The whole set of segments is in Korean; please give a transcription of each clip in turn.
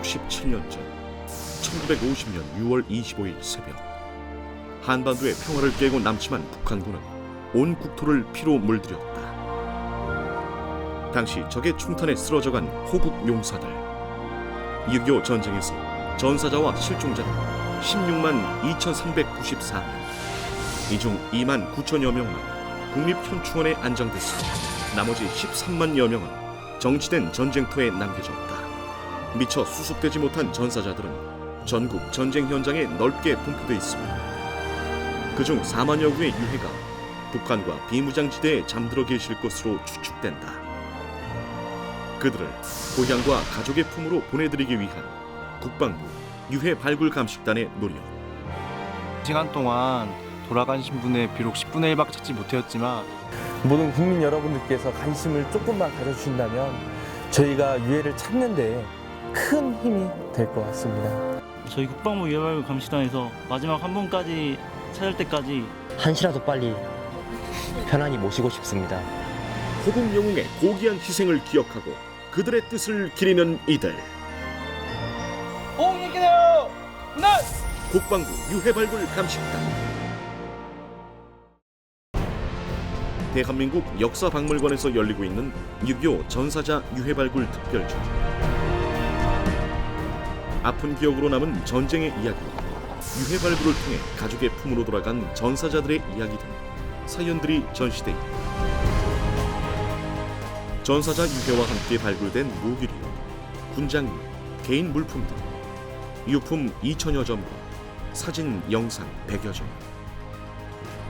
67년 전 1950년 6월 25일 새벽, 한반도의 평화를 깨고 남침한 북한군은 온 국토를 피로 물들였다. 당시 적의 충탄에 쓰러져간 호국 용사들, 6.25 전쟁에서 전사자와 실종자는 16만 2,394명, 이 중 2만 9천여 명만 국립현충원에 안정됐으며 나머지 13만여 명은 정치된 전쟁터에 남겨졌다. 미처 수습되지 못한 전사자들은 전국 전쟁 현장에 넓게 분포돼 있으며 그중 4만여 구의 유해가 북한과 비무장지대에 잠들어 계실 것으로 추측된다. 그들을 고향과 가족의 품으로 보내드리기 위한 국방부 유해 발굴 감식단의 노력. 시간 동안 돌아가신 분의 비록 10분의 1밖에 찾지 못하였지만 모든 국민 여러분들께서 관심을 조금만 가져주신다면 저희가 유해를 찾는 데 큰 힘이 될 것 같습니다. 저희 국방부 유해발굴 감식단에서 마지막 한 분까지 찾을 때까지 한시라도 빨리 편안히 모시고 싶습니다. 호국 영웅의 고귀한 희생을 기억하고 그들의 뜻을 기리는 이들. 국방부 유해발굴 감식단. 대한민국 역사박물관에서 열리고 있는 6.25 전사자 유해발굴 특별전. 아픈 기억으로 남은 전쟁의 이야기, 유해발굴을 통해 가족의 품으로 돌아간 전사자들의 이야기 등 사연들이 전시돼 있다. 전사자 유해와 함께 발굴된 무기류, 군장류, 개인 물품 등 유품 2,000여 점과 사진, 영상 100여 점.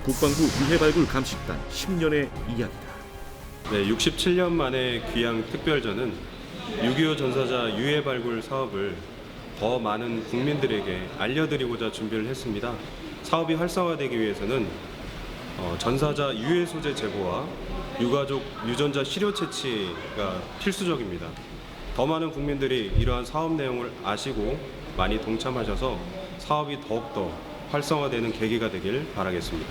국방부 유해발굴 감식단 10년의 이야기다. 네, 67년 만에 귀향 특별전은 6.25 전사자 유해발굴 사업을 더 많은 국민들에게 알려드리고자 준비를 했습니다. 사업이 활성화되기 위해서는 전사자 유해 소재 제보와 유가족 유전자 시료 채취가 필수적입니다. 더 많은 국민들이 이러한 사업 내용을 아시고 많이 동참하셔서 사업이 더욱더 활성화되는 계기가 되길 바라겠습니다.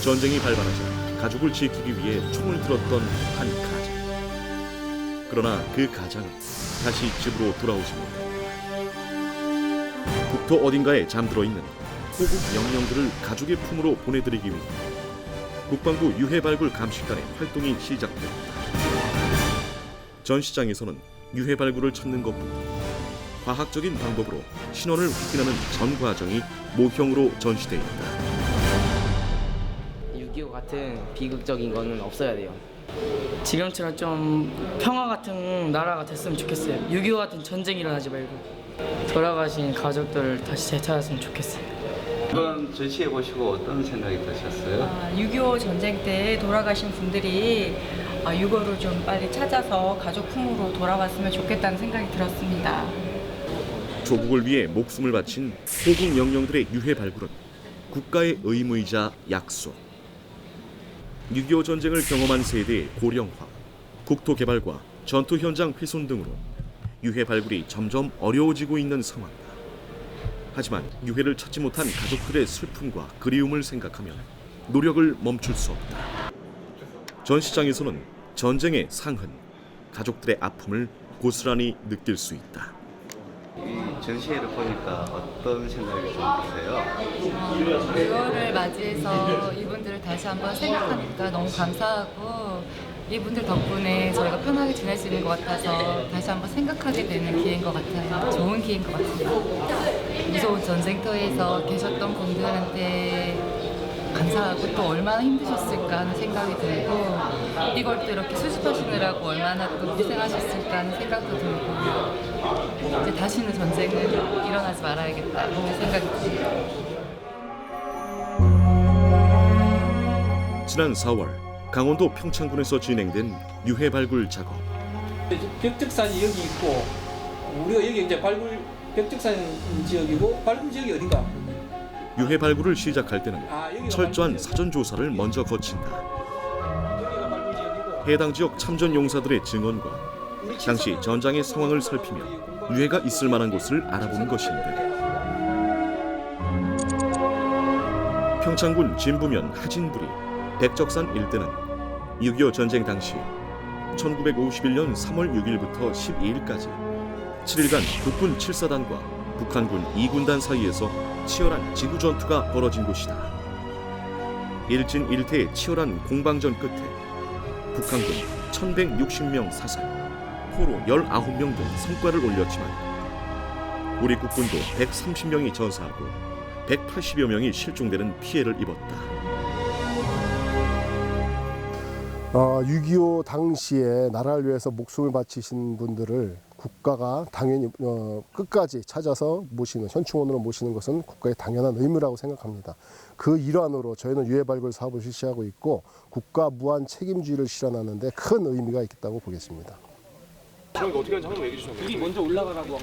전쟁이 발발하자 가족을 지키기 위해 총을 들었던 한 가장. 그러나 그 가장은 다시 집으로 돌아오지 못했다. 국토 어딘가에 잠들어 있는 호국 영령들을 가족의 품으로 보내드리기 위해 국방부 유해발굴 감식단의 활동이 시작됐다. 전시장에서는 유해발굴을 찾는 것보다 과학적인 방법으로 신원을 확인하는 전 과정이 모형으로 전시되어 있다. 6.25 같은 비극적인 거는 없어야 돼요. 지금처럼 좀 평화 같은 나라가 됐으면 좋겠어요. 6.25 같은 전쟁이 일어나지 말고 돌아가신 가족들을 다시 되찾았으면 좋겠어요. 이번 전시해 보시고 어떤 생각이 드셨어요? 6.25 전쟁 때 돌아가신 분들이 유고를 좀 빨리 찾아서 가족 품으로 돌아왔으면 좋겠다는 생각이 들었습니다. 조국을 위해 목숨을 바친 호국 영령들의 유해 발굴은 국가의 의무이자 약속. 6.25 전쟁을 경험한 세대의 고령화, 국토 개발과 전투 현장 훼손 등으로 유해 발굴이 점점 어려워지고 있는 상황이다. 하지만 유해를 찾지 못한 가족들의 슬픔과 그리움을 생각하면 노력을 멈출 수 없다. 전시장에서는 전쟁의 상흔, 가족들의 아픔을 고스란히 느낄 수 있다. 이 전시회를 보니까 어떤 생각이 좀 드세요? 6월을 맞이해서 이분들을 다시 한번 생각하니까 너무 감사하고 이분들 덕분에 저희가 편하게 지낼 수 있는 것 같아서 다시 한번 생각하게 되는 기회인 것 같아요. 좋은 기회인 것 같아요. 무서운 전쟁터에서 계셨던 분들한테 감사하고 또 얼마나 힘드셨을까 하는 생각이 들고 이걸 또 이렇게 수집하시느라고 얼마나 또 고생하셨을까 하는 생각도 들고 이제 다시는 전쟁은 일어나지 말아야겠다 하는 생각이 듭니다. 지난 4월 강원도 평창군에서 진행된 유해 발굴 작업. 벽적산이 여기 있고 우리가 여기 이제 발굴 벽적산 지역이고 발굴 지역이 어딘가? 유해 발굴을 시작할 때는 철저한 사전 조사를 먼저 거친다. 해당 지역 참전 용사들의 증언과 당시 전장의 상황을 살피며 유해가 있을 만한 곳을 알아보는 것인데, 평창군 진부면 하진부리 백적산 일대는 6.25 전쟁 당시 1951년 3월 6일부터 12일까지 7일간 국군 7사단과 북한군 2군단 사이에서 치열한 지구 전투가 벌어진 곳이다. 일진일퇴의 치열한 공방전 끝에 북한군 1160명 사살, 포로 19명 등 성과를 올렸지만 우리 국군도 130명이 전사하고 180여 명이 실종되는 피해를 입었다. 6.25 당시에 나라를 위해서 목숨을 바치신 분들을 국가가 당연히 끝까지 찾아서 모시는, 현충원으로 모시는 것은 국가의 당연한 의무라고 생각합니다. 그 일환으로 저희는 유해발굴 사업을 실시하고 있고 국가 무한 책임주의를 실현하는 데 큰 의미가 있다고 보겠습니다. 어떻게 하는지 한번 얘기해 주시면 돼요. 먼저 올라가라고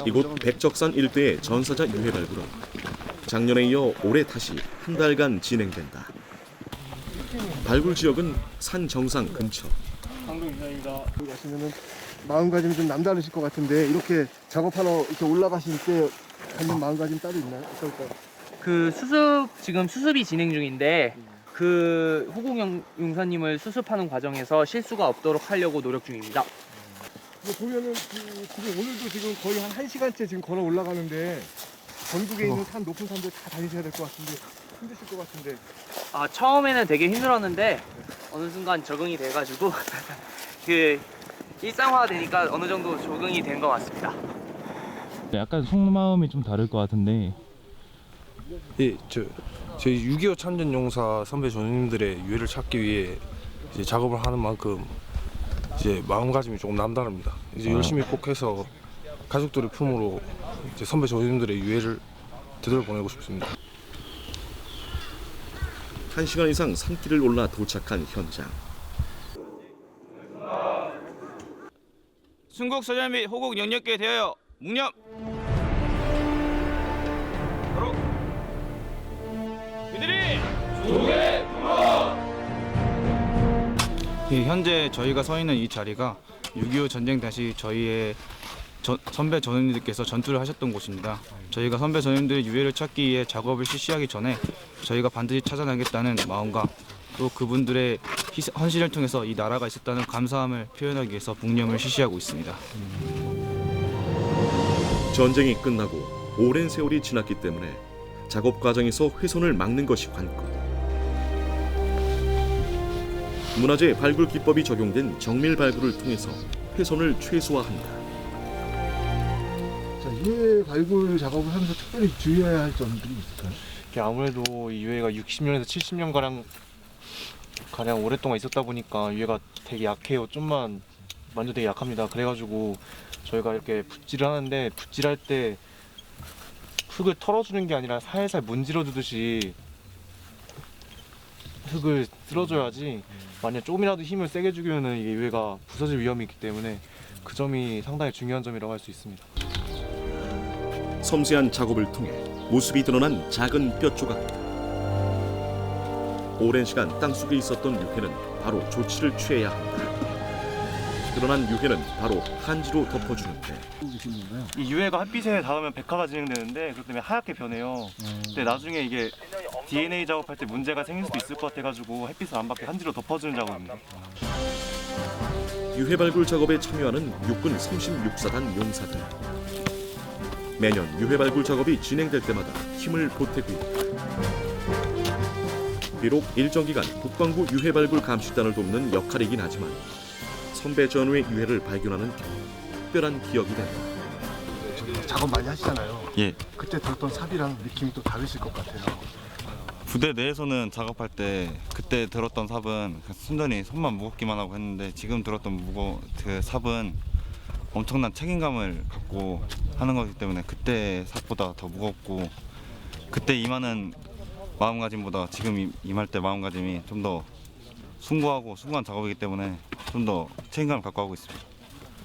이곳 백적산 일대의 전사자 유해 발굴은 작년에 이어 올해 다시 한 달간 진행된다. 발굴 지역은 산 정상 근처. 가시면은 마음가짐이 좀 남다르실 것 같은데 이렇게 작업하러 이렇게 올라가실 때 갖는 마음가짐 따로 있나요? 어떨까요? 그 지금 수습이 진행 중인데 그 호국 용사님을 수습하는 과정에서 실수가 없도록 하려고 노력 중입니다. 보면은 지금 오늘도 지금 거의 한 1시간째 지금 걸어 올라가는데 전국에 있는 산 높은 산들 다 다니셔야 될 것 같은데 힘드실 것 같은데. 처음에는 되게 힘들었는데 어느 순간 적응이 돼가지고 그 일상화 되니까 어느 정도 적응이 된 것 같습니다. 약간 속마음이 좀 다를 것 같은데. 예, 저희 6.25 참전용사 선배 전우님들의 유해를 찾기 위해 이제 작업을 하는 만큼 이제 마음가짐이 조금 남다릅니다. 이제 열심히 꼭 해서 가족들의 품으로 이제 선배 전우님들의 유해를 되돌려보내고 싶습니다. 1시간 이상 산길을 올라 도착한 현장. 순국 서열 및 호국 영역에 대하여 묵념. 바로 그들이 조국의 품어. 현재 저희가 서 있는 이 자리가 6.25 전쟁 당시 저희의 선배 전우님들께서 전투를 하셨던 곳입니다. 저희가 선배 전우님들의 유해를 찾기 위해 작업을 실시하기 전에 저희가 반드시 찾아내겠다는 마음과 또 그분들의 헌신을 통해서 이 나라가 있었다는 감사함을 표현하기 위해서 묵념을 실시하고 있습니다. 전쟁이 끝나고 오랜 세월이 지났기 때문에 작업 과정에서 훼손을 막는 것이 관건. 문화재 발굴 기법이 적용된 정밀 발굴을 통해서 훼손을 최소화한다. 유해 발굴 작업을 하면서 특별히 주의해야 할 점들이 있을까요? 아무래도 이 유해가 60년에서 70년 가량 오랫동안 있었다 보니까 유해가 되게 약해요. 좀만 만져도 되게 약합니다. 그래가지고 저희가 이렇게 붓질을 하는데 붓질할 때 흙을 털어주는 게 아니라 살살 문질러 주듯이 흙을 쓸어줘야지 만약 조금이라도 힘을 세게 주면 이게 유해가 부서질 위험이 있기 때문에 그 점이 상당히 중요한 점이라고 할 수 있습니다. 섬세한 작업을 통해 모습이 드러난 작은 뼈 조각들. 오랜 시간 땅속에 있었던 유해는 바로 조치를 취해야 한다. 드러난 유해는 바로 한지로 덮어주는데 이 유해가 햇빛에 닿으면 백화가 진행되는데 그것 때문에 하얗게 변해요. 근데 나중에 이게 DNA 작업할 때 문제가 생길 수도 있을 것 같아가지고 햇빛을 안 받게 한지로 덮어주는 작업입니다. 유해 발굴 작업에 참여하는 육군 36사단 용사들. 매년 유해 발굴 작업이 진행될 때마다 힘을 보태고 있다. 비록 일정 기간 국방부 유해 발굴 감식단을 돕는 역할이긴 하지만 선배 전우의 유해를 발견하는 특별한 기억이 된다. 작업 많이 하시잖아요. 예. 그때 들었던 삽이랑 느낌이 또 다르실 것 같아요. 부대 내에서는 작업할 때 그때 들었던 삽은 순전히 손만 무겁기만 하고 했는데 지금 들었던 그 삽은 엄청난 책임감을 갖고 하는 거기 때문에 그때 삽보다 더 무겁고 그때 임하는 마음가짐보다 지금 임할 때 마음가짐이 좀 더 숭고한 작업이기 때문에 좀 더 책임감을 갖고 하고 있습니다.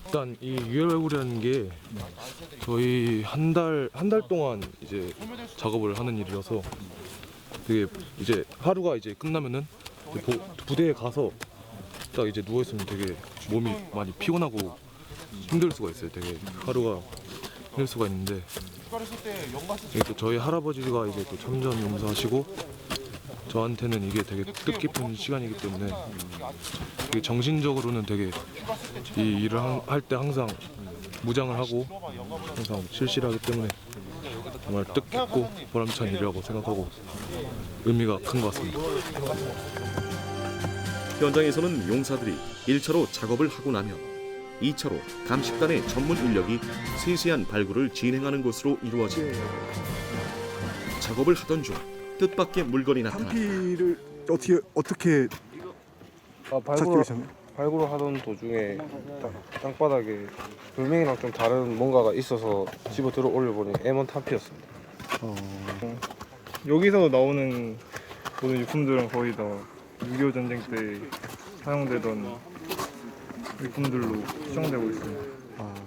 일단 이 유해 발굴이라는 게 저희 한 달 동안 이제 작업을 하는 일이라서 되게 이제 하루가 이제 끝나면은 부대에 가서 딱 이제 누워 있으면 되게 몸이 많이 피곤하고 힘들 수가 있어요. 되게 하루가 힘들 수가 있는데 또 저희 할아버지가 이제 또 참전 용사하시고 저한테는 이게 되게 뜻깊은 시간이기 때문에 되게 정신적으로는 되게 이 일을 할 때 항상 무장을 하고 항상 실시하기 때문에 정말 뜻깊고 보람찬 일이라고 생각하고 의미가 큰 것 같습니다. 현장에서는 용사들이 1차로 작업을 하고 나면 2차로 감식단의 전문 인력이 세세한 발굴을 진행하는 것으로 이루어집니다. 작업을 하던 중 뜻밖의 물건이 나타났다. 장비를 어떻게 발굴을 하던 도중에 땅바닥에 돌멩이랑 좀 다른 뭔가가 있어서 집어 들어 올려보니 M1 탄피였습니다. 여기서 나오는 모든 유품들은 거의 다 6.25 전쟁 때 사용되던 유품들로 추정되고 있습니다.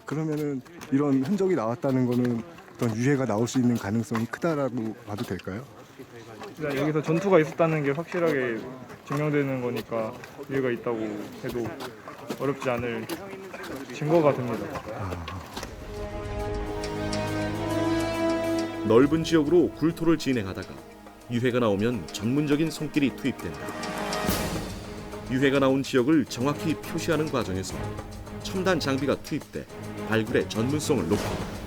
그러면은 이런 흔적이 나왔다는 거는 어떤 유해가 나올 수 있는 가능성이 크다라고 봐도 될까요? 일단 여기서 전투가 있었다는 게 확실하게 증명되는 거니까 유해가 있다고 해도 어렵지 않을 증거가 됩니다. 넓은 지역으로 굴토를 진행하다가 유해가 나오면 전문적인 손길이 투입된다. 유해가 나온 지역을 정확히 표시하는 과정에서 첨단 장비가 투입돼 발굴의 전문성을 높인다.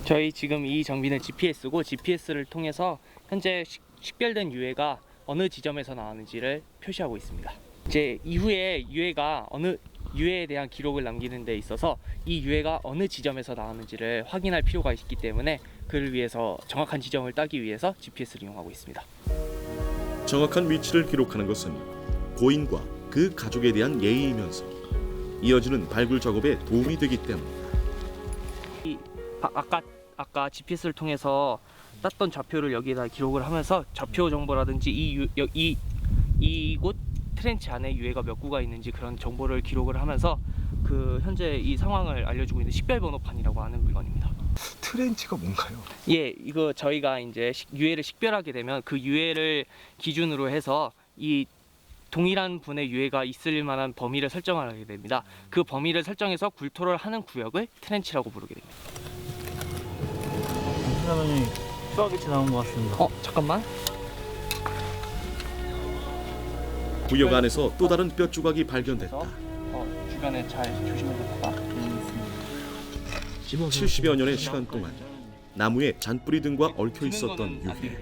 저희 지금 이 장비는 GPS고 GPS를 통해서 현재 식별된 유해가 어느 지점에서 나왔는지를 표시하고 있습니다. 이제 이후에 유해에 대한 기록을 남기는 데 있어서 이 유해가 어느 지점에서 나왔는지를 확인할 필요가 있기 때문에 그를 위해서 정확한 지점을 따기 위해서 GPS를 이용하고 있습니다. 정확한 위치를 기록하는 것은 고인과 그 가족에 대한 예의이면서 이어지는 발굴 작업에 도움이 되기 때문이다. 아까 GPS를 통해서 땄던 좌표를 여기에다 기록을 하면서 좌표 정보라든지 이곳 트렌치 안에 유해가 몇 구가 있는지 그런 정보를 기록을 하면서 그 현재 이 상황을 알려주고 있는 식별번호판이라고 하는 물건입니다. 트렌치가 뭔가요? 예, 이거 저희가 이제 유해를 식별하게 되면 그 유해를 기준으로 해서 이 동일한 분의 유해가 있을 만한 범위를 설정하게 됩니다. 그 범위를 설정해서 굴토를 하는 구역을 트렌치라고 부르게 됩니다. 그러면 뼈아귀치 나온 것 같습니다. 잠깐만. 구역 안에서 또 다른 뼈 조각이 발견됐다. 주변에 잘 조심해서 봐봐. 70여 년의 시간 동안 나무에 잔뿌리 등과 얽혀 있었던 유해.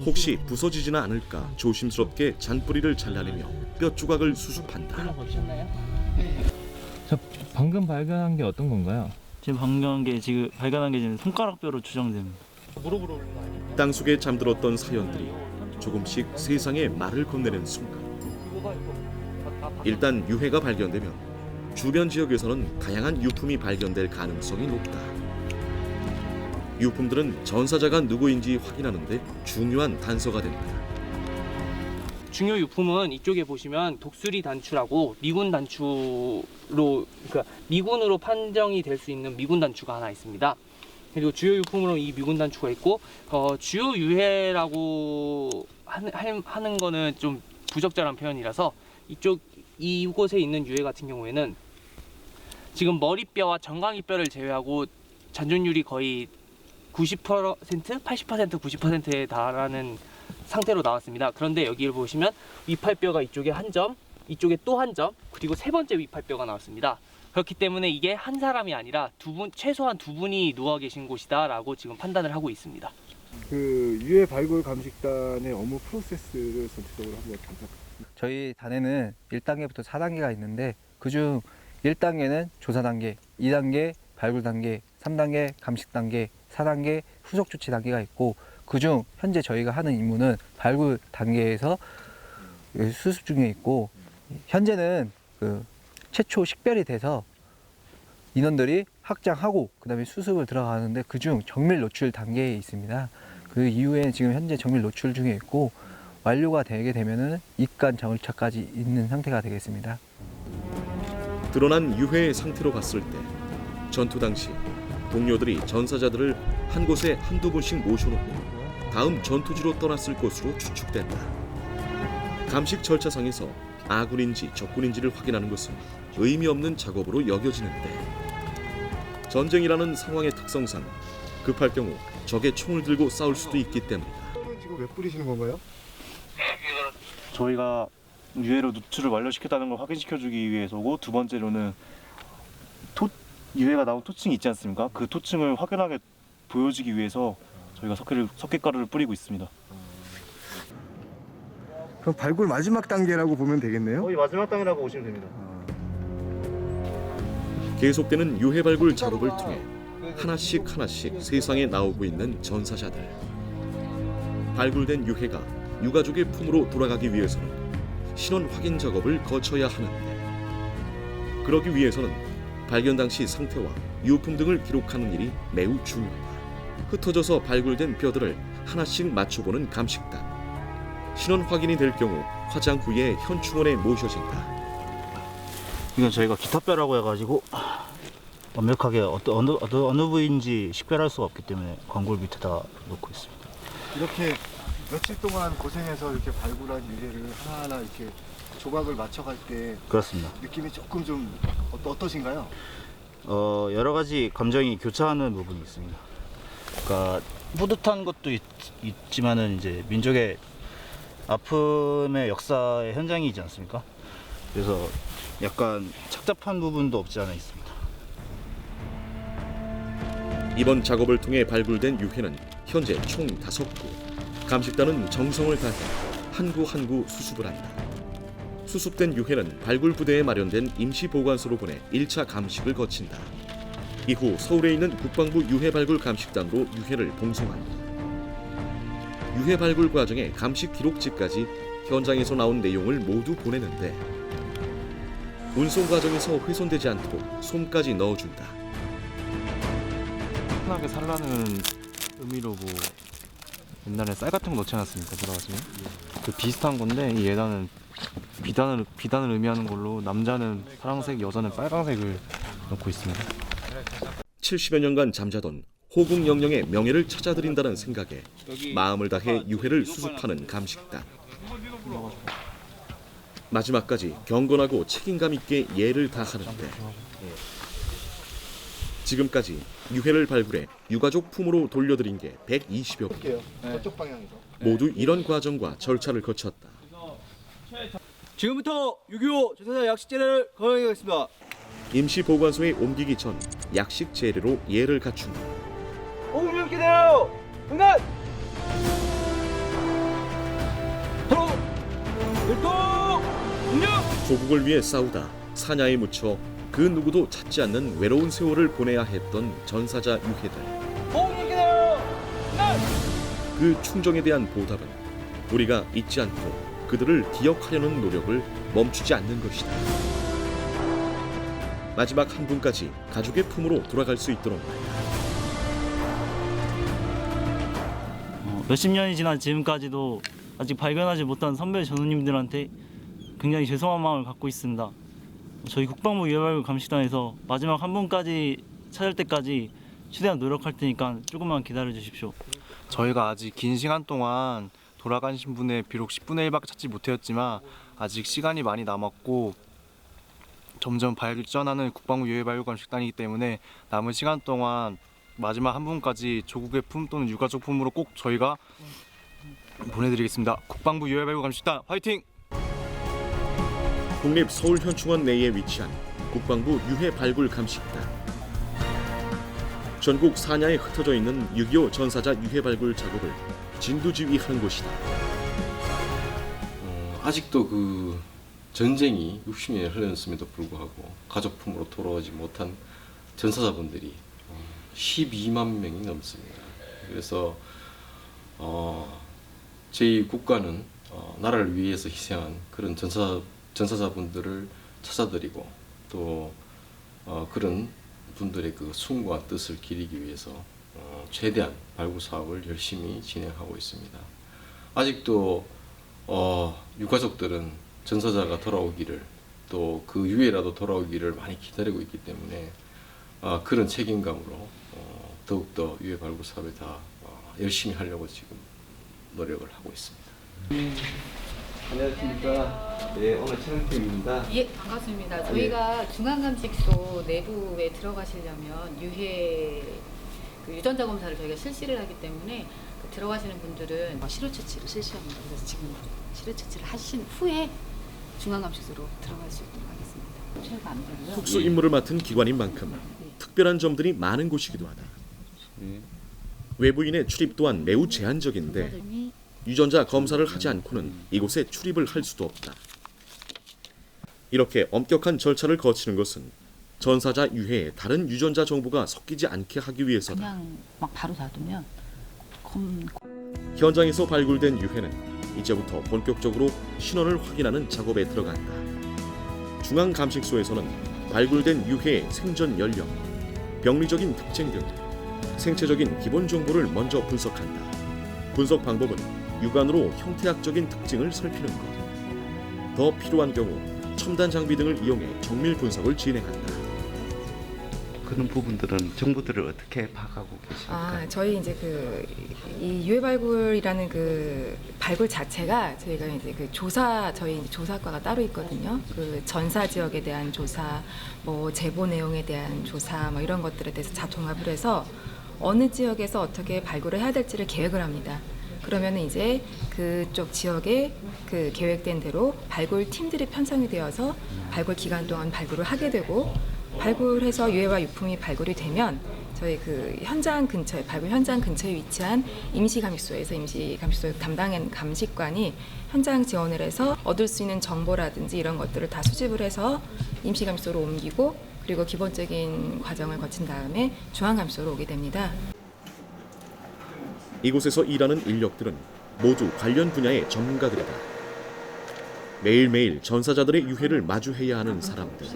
혹시 부서지지는 않을까 조심스럽게 잔뿌리를 잘라내며 뼈 조각을 수습한다. 방금 발견한 게 어떤 건가요? 지금 발견한 게 지금 손가락뼈로 추정됩니다. 무릎으로 올린 거 아니에요? 땅속에 잠들었던 사연들이 조금씩 세상에 말을 건네는 순간 일단 유해가 발견되면 주변 지역에서는 다양한 유품이 발견될 가능성이 높다. 유품들은 전사자가 누구인지 확인하는 데 중요한 단서가 된다. 중요 유품은 이쪽에 보시면 독수리 단추라고 미군 단추로 그러니까 미군으로 판정이 될 수 있는 미군 단추가 하나 있습니다. 그리고 주요 유품으로 이 미군 단추가 있고 주요 유해라고 하는 거는 좀 부적절한 표현이라서 이곳에 있는 유해 같은 경우에는 지금 머리뼈와 정강이뼈를 제외하고 잔존율이 거의 90%, 80%, 90%에 달하는 상태로 나왔습니다. 그런데 여기를 보시면 위팔뼈가 이쪽에 한 점, 이쪽에 또 한 점, 그리고 세 번째 위팔뼈가 나왔습니다. 그렇기 때문에 이게 한 사람이 아니라 최소한 두 분이 누워 계신 곳이다라고 지금 판단을 하고 있습니다. 그 유해 발굴 감식단의 업무 프로세스를 전체적으로 한번 감사드립니다. 저희 단에는 1단계부터 4단계가 있는데 그중 1단계는 조사 단계, 2단계 발굴 단계, 3단계 감식 단계, 4단계 후속 조치 단계가 있고 그중 현재 저희가 하는 임무는 발굴 단계에서 수습 중에 있고 현재는 최초 식별이 돼서 인원들이 확장하고 그다음에 수습을 들어가는데 그중 정밀 노출 단계에 있습니다. 그 이후에 지금 현재 정밀 노출 중에 있고 완료가 되게 되면은 입간 절차까지 있는 상태가 되겠습니다. 드러난 유해의 상태로 봤을 때 전투 당시 동료들이 전사자들을 한 곳에 한두 분씩 모셔놓고 다음 전투지로 떠났을 것으로 추측된다. 감식 절차상에서 아군인지 적군인지를 확인하는 것은 의미 없는 작업으로 여겨지는데 전쟁이라는 상황의 특성상 급할 경우 적의 총을 들고 싸울 수도 있기 때문이다. 지금 왜 뿌리시는 건가요? 저희가 유해로 누출을 완료시켰다는 걸 확인시켜주기 위해서고, 두 번째로는 유해가 나온 토층이 있지 않습니까? 그 토층을 확연하게 보여주기 위해서 저희가 석회가루를 뿌리고 있습니다. 그럼 발굴 마지막 단계라고 보면 되겠네요? 거의 마지막 단계라고 보시면 됩니다. 계속되는 유해 발굴 작업을 통해 하나씩 세상에 나오고 있는 전사자들. 발굴된 유해가 유가족의 품으로 돌아가기 위해서는 신원 확인 작업을 거쳐야 하는데, 그러기 위해서는 발견 당시 상태와 유품 등을 기록하는 일이 매우 중요하다. 흩어져서 발굴된 뼈들을 하나씩 맞춰보는 감식단. 신원 확인이 될 경우 화장 후에 현충원에 모셔진다. 이건 저희가 기타뼈라고 해가지고 완벽하게 어느 부위인지 식별할 수가 없기 때문에 광골 밑에다 놓고 있습니다. 이렇게 며칠 동안 고생해서 이렇게 발굴한 유해를 하나하나 이렇게 조각을 맞춰갈 때 그렇습니다. 느낌이 조금 좀 어떠신가요? 여러 가지 감정이 교차하는 부분이 있습니다. 그러니까 뿌듯한 것도 있지만은 이제 민족의 아픔의 역사의 현장이지 않습니까? 그래서 약간 착잡한 부분도 없지 않아 있습니다. 이번 작업을 통해 발굴된 유해는 현재 총 5구. 감식단은 정성을 다해 한 구 한 구 수습을 한다. 수습된 유해는 발굴 부대에 마련된 임시 보관소로 보내 1차 감식을 거친다. 이후 서울에 있는 국방부 유해 발굴 감식단으로 유해를 봉송한다. 유해 발굴 과정의 감식 기록지까지 현장에서 나온 내용을 모두 보내는데, 운송 과정에서 훼손되지 않도록 솜까지 넣어준다. 편하게 살라는 의미로 옛날에 쌀 같은 거 넣지 않았습니까? 돌아가시면 그 비슷한 건데, 이 예단은 비단을 의미하는 걸로 남자는 파란색, 여자는 빨강색을 넣고 있습니다. 70여 년간 잠자던 호국 영령의 명예를 찾아드린다는 생각에 마음을 다해 유해를 수습하는 감식단. 마지막까지 경건하고 책임감 있게 예를 다하는데, 지금까지 유해를 발굴해 유가족 품으로 돌려드린 게 120여 개. 저쪽 방향에서. 모두 이런 과정과 절차를 거쳤다. 지금부터 6.25 전사자 약식 제례를 거행하겠습니다. 임시 보관소에 옮기기 전 약식 제례로 예를 갖춘다. 오금을 기대요. 응답. 서로 일동 공격. 조국을 위해 싸우다 사냐에 묻혀 그 누구도 찾지 않는 외로운 세월을 보내야 했던 전사자 유해들. 오금을 기대요. 응답. 그 충정에 대한 보답은 우리가 잊지 않고 그들을 기억하려는 노력을 멈추지 않는 것이다. 마지막 한 분까지 가족의 품으로 돌아갈 수 있도록 말이다. 몇십 년이 지난 지금까지도 아직 발견하지 못한 선배 전우님들한테 굉장히 죄송한 마음을 갖고 있습니다. 저희 국방부 유해발굴 감식단에서 마지막 한 분까지 찾을 때까지 최대한 노력할 테니까 조금만 기다려 주십시오. 저희가 아직 긴 시간 동안 돌아가신 분의 비록 10분의 1밖에 찾지 못했지만 아직 시간이 많이 남았고 점점 발전하는 국방부 유해 발굴 감식단이기 때문에 남은 시간 동안 마지막 한 분까지 조국의 품 또는 유가족 품으로 꼭 저희가 보내드리겠습니다. 국방부 유해 발굴 감식단 화이팅! 국립 서울현충원 내에 위치한 국방부 유해 발굴 감식단. 전국 사냐에 흩어져 있는 6.25 전사자 유해 발굴 작업을 진두지휘하는 곳이다. 아직도 그 전쟁이 60년이 흘렀음에도 불구하고 가족품으로 돌아오지 못한 전사자분들이 12만 명이 넘습니다. 그래서 저희 국가는 나라를 위해서 희생한 그런 전사자분들을 찾아드리고 또 그런 분들의 그 숭고한 뜻을 기리기 위해서 최대한 발굴 사업을 열심히 진행하고 있습니다. 아직도 유가족들은 전사자가 돌아오기를 또 그 유해라도 돌아오기를 많이 기다리고 있기 때문에 그런 책임감으로 더욱더 유해 발굴 사업을 다 열심히 하려고 지금 노력을 하고 있습니다. 안녕하십니까. 네, 오늘 촬영팀입니다. 예, 반갑습니다. 저희가 중앙감식소 내부에 들어가시려면 유해 그 유전자 검사를 저희가 실시를 하기 때문에 그 들어가시는 분들은 시료 채취를 실시합니다. 그래서 지금 시료 채취를 하신 후에 중앙감식소로 들어갈 수 있도록 하겠습니다. 최고 안 되고요. 특수 임무를 맡은 기관인 만큼 특별한 점들이 많은 곳이기도 하다. 외부인의 출입 또한 매우 제한적인데 유전자 검사를 하지 않고는 이곳에 출입을 할 수도 없다. 이렇게 엄격한 절차를 거치는 것은 전사자 유해에 다른 유전자 정보가 섞이지 않게 하기 위해서다. 그냥 막 바로 놔두면 현장에서 발굴된 유해는 이제부터 본격적으로 신원을 확인하는 작업에 들어간다. 중앙감식소에서는 발굴된 유해의 생전 연령, 병리적인 특징 등 생체적인 기본 정보를 먼저 분석한다. 분석 방법은 육안으로 형태학적인 특징을 살피는 것. 더 필요한 경우 첨단 장비 등을 이용해 정밀 분석을 진행한다. 그런 부분들은 정보들을 어떻게 파악하고 계십니까? 저희 이제 이 유해 발굴이라는 그 발굴 자체가 저희가 이제 그 저희 조사과가 따로 있거든요. 그 전사 지역에 대한 조사, 뭐 제보 내용에 대한 조사, 뭐 이런 것들에 대해서 다 종합을 해서 어느 지역에서 어떻게 발굴을 해야 될지를 계획을 합니다. 그러면 이제 그쪽 지역에 그 계획된 대로 발굴 팀들이 편성이 되어서 발굴 기간 동안 발굴을 하게 되고, 발굴해서 유해와 유품이 발굴이 되면 저희 그 현장 근처에, 발굴 현장 근처에 위치한 임시감식소에서 임시감식소 담당 감식관이 현장 지원을 해서 얻을 수 있는 정보라든지 이런 것들을 다 수집을 해서 임시감식소로 옮기고, 그리고 기본적인 과정을 거친 다음에 중앙감식소로 오게 됩니다. 이곳에서 일하는 인력들은 모두 관련 분야의 전문가들이다. 매일매일 전사자들의 유해를 마주해야 하는 사람들.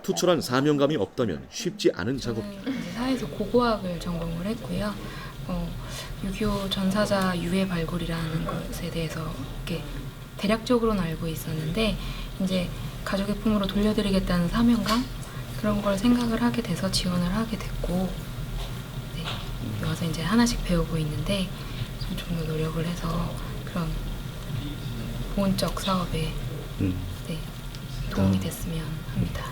투철한 사명감이 없다면 쉽지 않은 작업. 사회에서 고고학을 전공을 했고요. 6.25 전사자 유해 발굴이라는 것에 대해서 이렇게 대략적으로는 알고 있었는데, 이제 가족의 품으로 돌려드리겠다는 사명감, 그런 걸 생각을 하게 돼서 지원을 하게 됐고, 여기 와서 이제 하나씩 배우고 있는데 좀 더 노력을 해서 그런 보온적 사업에 도움이 됐으면 합니다.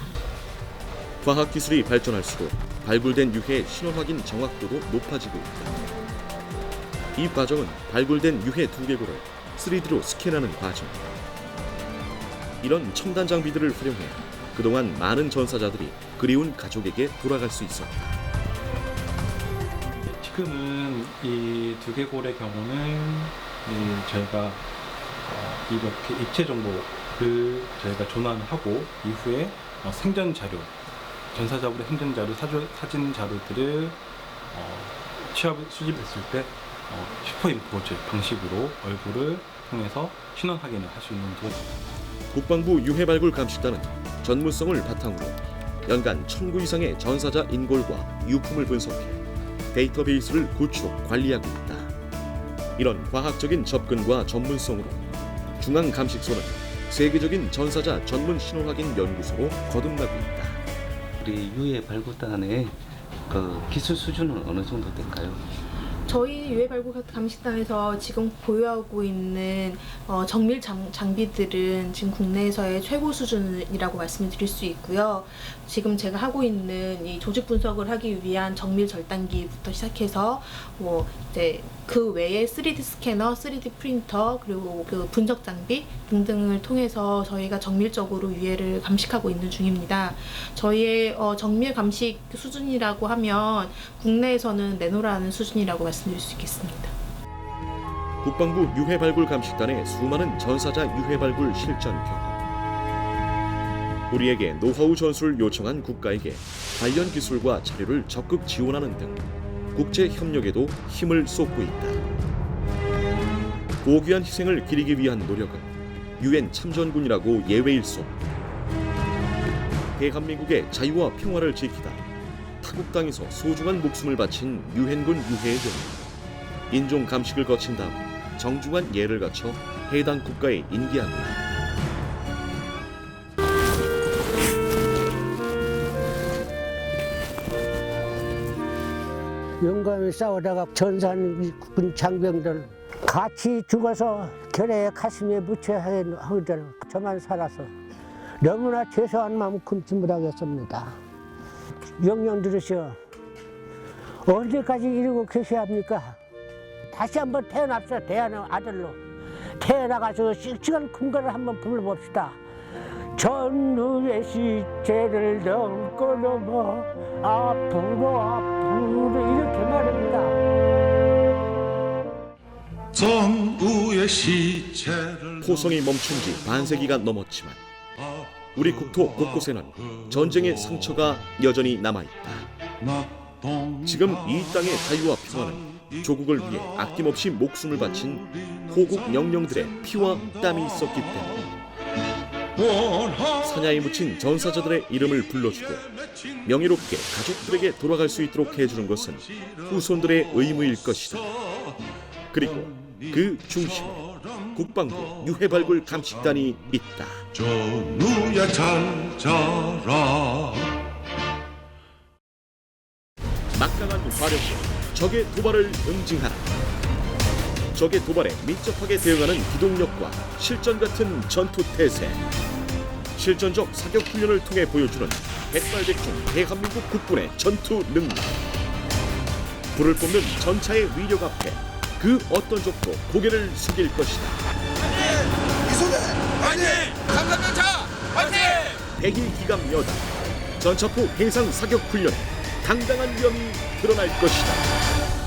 과학기술이 발전할수록 발굴된 유해의 신원 확인 정확도도 높아지고 있다. 이 과정은 발굴된 유해 두개골을 3D로 스캔하는 과정이다. 이런 첨단 장비들을 활용해 그동안 많은 전사자들이 그리운 가족에게 돌아갈 수 있었다. 지금은 이 두개골의 경우는 저희가 이렇게 입체 정보를 저희가 존환하고 이후에 생전 자료, 전사자분의 생전 자료, 사진 자료들을 수집했을 때 슈퍼임포즈 방식으로 얼굴을 통해서 신원 확인을 할 수 있는 도구. 국방부 유해발굴 감식단은 전문성을 바탕으로 연간 1000구 이상의 전사자 인골과 유품을 분석해 데이터베이스를 구축, 관리하고 있다. 이런 과학적인 접근과 전문성으로 중앙감식소는 세계적인 전사자 전문 신원 확인 연구소로 거듭나고 있다. 우리 유해 발굴단의 그 기술 수준은 어느 정도 될까요? 저희 유해발굴 감식단에서 지금 보유하고 있는 정밀 장비들은 지금 국내에서의 최고 수준이라고 말씀을 드릴 수 있고요. 지금 제가 하고 있는 이 조직 분석을 하기 위한 정밀 절단기부터 시작해서 이제 그 외에 3D 스캐너, 3D 프린터, 그리고 그 분석 장비 등등을 통해서 저희가 정밀적으로 유해를 감식하고 있는 중입니다. 저희의 정밀 감식 수준이라고 하면 국내에서는 내노라는 수준이라고 말씀드릴 수 있겠습니다. 국방부 유해발굴 감식단의 수많은 전사자 유해발굴 실전 경험. 우리에게 노하우 전수를 요청한 국가에게 관련 기술과 자료를 적극 지원하는 등 국제 협력에도 힘을 쏟고 있다. 고귀한 희생을 기리기 위한 노력은 UN 참전군이라고 예외일 수 없다. 대한민국의 자유와 평화를 지키다 타국 땅에서 소중한 목숨을 바친 유엔군 유해의 경우 인종 감식을 거친 다음 정중한 예를 갖춰 해당 국가에 인계합니다. 용감히 싸우다가 전사하는 장병들 같이 죽어서 결에 가슴에 묻혀야 하거든. 저만 살아서 너무나 죄송한 마음 금치 못하겠습니다. 명령 들으시오. 언제까지 이러고 계셔야 합니까? 다시 한번 태어납시다. 대한의 아들로 태어나가서 씩씩한 군가를 한번 불러봅시다. 전우의 시체를 넘고 넘어 앞으로 이렇게 말합니다. 전우의 시체를 포성이 멈춘 지 반세기가 넘었지만 우리 국토 곳곳에는 전쟁의 상처가 여전히 남아있다. 지금 이 땅의 자유와 평화는 조국을 위해 아낌없이 목숨을 바친 호국 영령들의 피와 땀이 있었기 때문에 사냐에 묻힌 전사자들의 이름을 불러주고 명예롭게 가족들에게 돌아갈 수 있도록 해주는 것은 후손들의 의무일 것이다. 그리고 그 중심에 국방부 유해발굴 감식단이 있다. 전우야 잘 자라. 막강한 화력으로 적의 도발을 응징하라. 적의 도발에 민첩하게 대응하는 기동력과 실전 같은 전투 태세. 실전적 사격 훈련을 통해 보여주는 백발백중 대한민국 국군의 전투 능력. 불을 뿜는 전차의 위력 앞에 그 어떤 적도 고개를 숙일 것이다. 이소대 화이팅! 삼성전차 화이팅! 100일 기간 여단 전차포 해상 사격 훈련에 당당한 위험이 드러날 것이다.